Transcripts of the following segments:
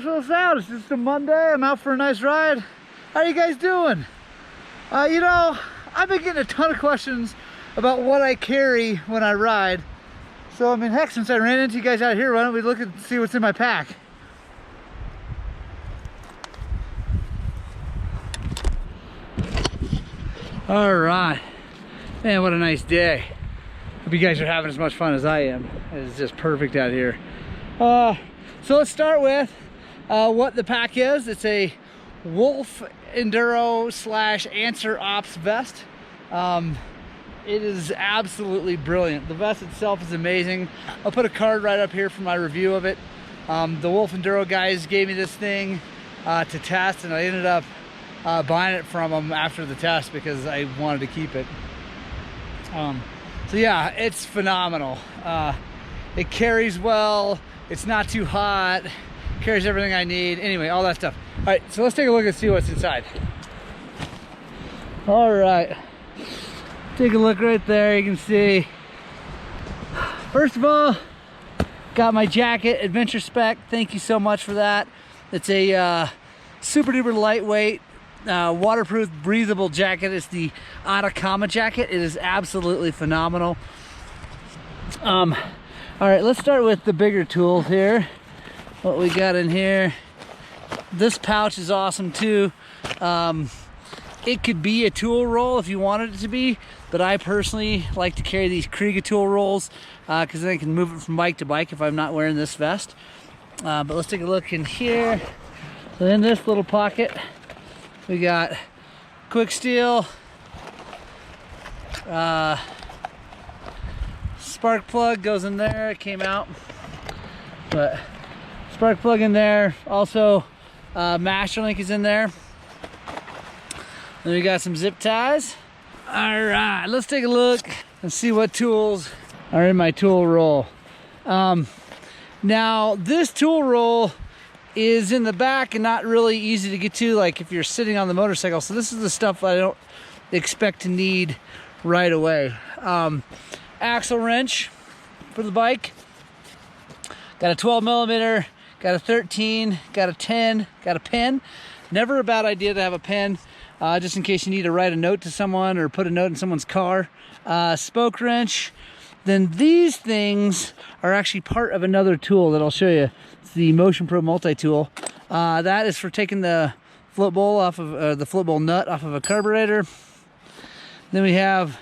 nice little sound. It's just a Monday. I'm out for a nice ride. How you guys doing? You know, I've been getting a ton of questions about what I carry when I ride. So, I mean, heck, since I ran into you guys out here, why don't we look and see what's in my pack? All right. Man, what a nice day. Hope you guys are having as much fun as I am. It's just perfect out here. So let's start with what the pack is. It's a Wolf Enduro / Answer Ops vest. It is absolutely brilliant. The vest itself is amazing. I'll put a card right up here for my review of it. The Wolf Enduro guys gave me this thing to test, and I ended up buying it from them after the test because I wanted to keep it. So yeah, it's phenomenal. It carries well. It's not too hot. Carries everything I need. Anyway, all that stuff. All right, so let's take a look and see what's inside. All right, take a look right there. You can see, first of all, got my jacket, Adventure Spec. Thank you so much for that. It's a super duper lightweight, waterproof, breathable jacket. It's the Atacama jacket. It is absolutely phenomenal. All right, let's start with the bigger tools here. What we got in here. This pouch is awesome too. It could be a tool roll if you wanted it to be, but I personally like to carry these Kriega tool rolls because then I can move it from bike to bike if I'm not wearing this vest. But let's take a look in here. So in this little pocket, we got quick steel, spark plug goes in there. It came out, but spark plug in there. Also, master link is in there. Then we got some zip ties. All right, let's take a look and see what tools are in my tool roll. Now, this tool roll is in the back and not really easy to get to, like if you're sitting on the motorcycle. So this is the stuff I don't expect to need right away. Axle wrench for the bike. Got a 12 millimeter, got a 13, got a 10, got a pen. Never a bad idea to have a pen, just in case you need to write a note to someone or put a note in someone's car. Spoke wrench. Then these things are actually part of another tool that I'll show you. It's the Motion Pro multi-tool. That is for taking the float bowl off of the float bowl nut off of a carburetor. Then we have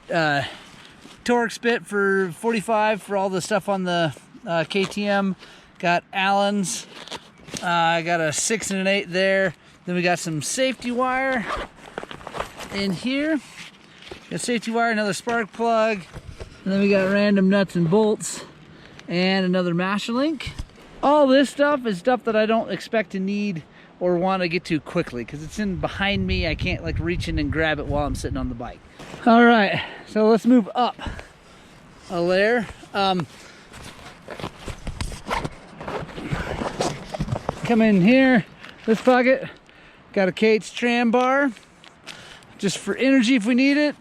Torx bit for 45 for all the stuff on the KTM. Got Allen's. I got a 6 and an 8 there. Then we got some safety wire in here. Got safety wire, another spark plug. And then we got random nuts and bolts and another master link. All this stuff is stuff that I don't expect to need or want to get to quickly because it's in behind me. I can't like reach in and grab it while I'm sitting on the bike. All right, so let's move up a layer. Come in here, this pocket, got a Kate's tram bar, just for energy if we need it.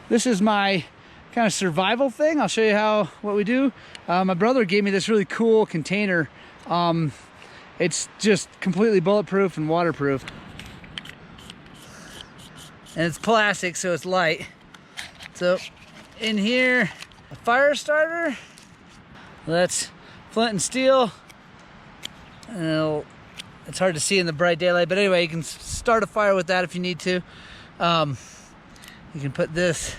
This is my kind of survival thing. I'll show you what we do. My brother gave me this really cool container. It's just completely bulletproof and waterproof. And it's plastic, so it's light. So in here, a fire starter. That's flint and steel. And it's hard to see in the bright daylight, but anyway, you can start a fire with that if you need to. You can put this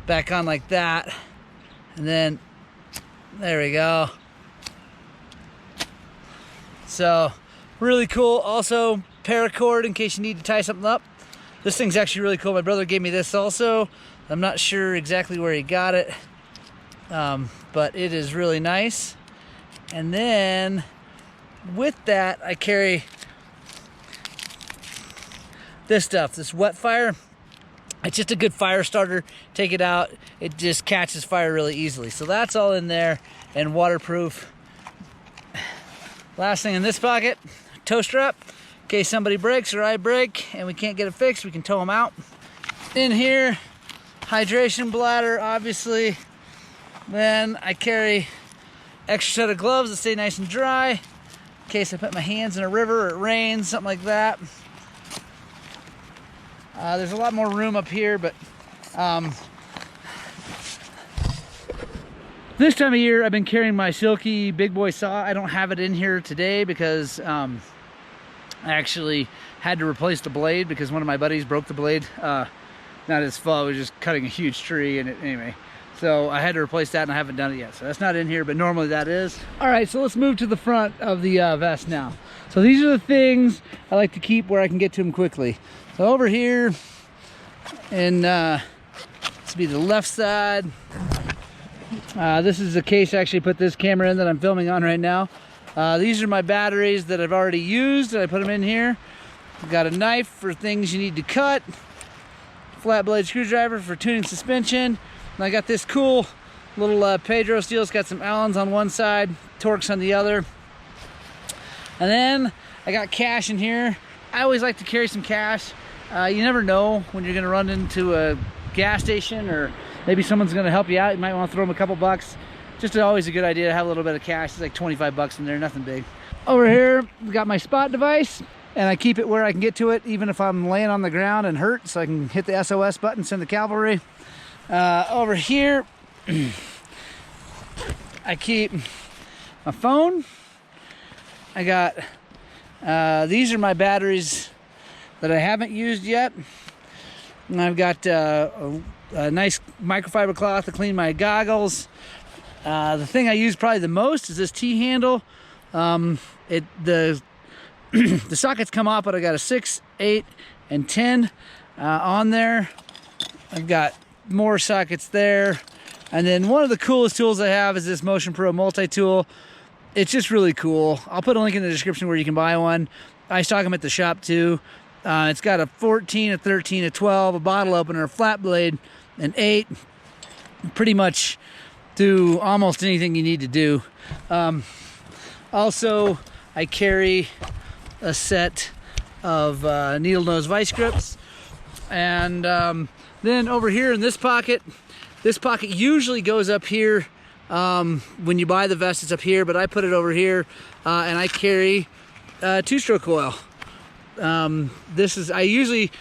back on like that, and then there we go. So really cool. Also paracord in case you need to tie something up. This thing's actually really cool. My brother gave me this also. I'm not sure exactly where he got it, but it is really nice. And then with that, I carry this stuff, this wet fire. It's just a good fire starter. Take it out, it just catches fire really easily. So that's all in there and waterproof. Last thing in this pocket, tow strap. In case somebody breaks or I break and we can't get it fixed, we can tow them out. In here, hydration bladder, obviously. Then I carry extra set of gloves that stay nice and dry in case I put my hands in a river or it rains, something like that. There's a lot more room up here, but this time of year I've been carrying my Silky big boy saw. I don't have it in here today because I actually had to replace the blade because one of my buddies broke the blade. Not his fault, it was just cutting a huge tree, and anyway. So I had to replace that and I haven't done it yet. So that's not in here, but normally that is. All right, so let's move to the front of the vest now. So these are the things I like to keep where I can get to them quickly. So over here, and this will be the left side. This is the case I actually put this camera in that I'm filming on right now. These are my batteries that I've already used, and I put them in here. I've got a knife for things you need to cut, flat blade screwdriver for tuning suspension, and I got this cool little Pedro steel. It's got some Allens on one side, Torx on the other. And then I got cash in here. I always like to carry some cash. You never know when you're gonna run into a gas station or maybe someone's gonna help you out. You might want to throw them a couple bucks. Just always a good idea to have a little bit of cash. It's like 25 bucks in there, nothing big. Over here, we got my spot device, and I keep it where I can get to it, even if I'm laying on the ground and hurt, so I can hit the SOS button, send the cavalry. Over here, I keep my phone. I got, these are my batteries that I haven't used yet. And I've got a nice microfiber cloth to clean my goggles. The thing I use probably the most is this T-handle. The sockets come off, but I got a 6, 8, and 10 on there. I've got more sockets there. And then one of the coolest tools I have is this Motion Pro multi-tool. It's just really cool. I'll put a link in the description where you can buy one. I stock them at the shop too. It's got a 14, a 13, a 12, a bottle opener, a flat blade, an 8. Pretty much do almost anything you need to do. Also, I carry a set of Needlenose Vise grips. And then over here in this pocket usually goes up here. When you buy the vest, it's up here, but I put it over here, and I carry a 2-stroke coil. I usually,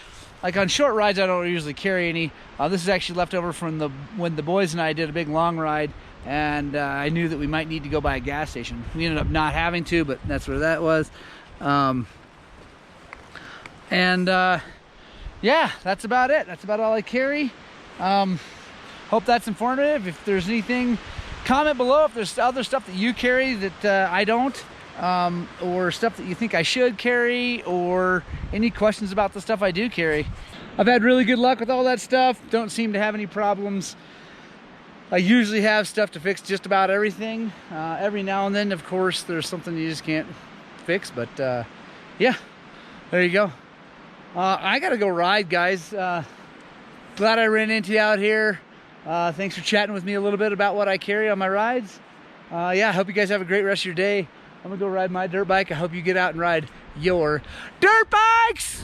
like on short rides, I don't usually carry any. This is actually left over from when the boys and I did a big long ride, and I knew that we might need to go by a gas station. We ended up not having to, but that's where that was. Yeah, that's about it. That's about all I carry. Hope that's informative. If there's anything, comment below if there's other stuff that you carry that I don't. Or stuff that you think I should carry, or any questions about the stuff I do carry. I've had really good luck with all that stuff. Don't seem to have any problems. I usually have stuff to fix just about everything. Every now and then, of course, there's something you just can't fix, but yeah, there you go. I gotta go ride, guys. Glad I ran into you out here. Thanks for chatting with me a little bit about what I carry on my rides. Yeah, I hope you guys have a great rest of your day. I'm gonna go ride my dirt bike. I hope you get out and ride your dirt bikes.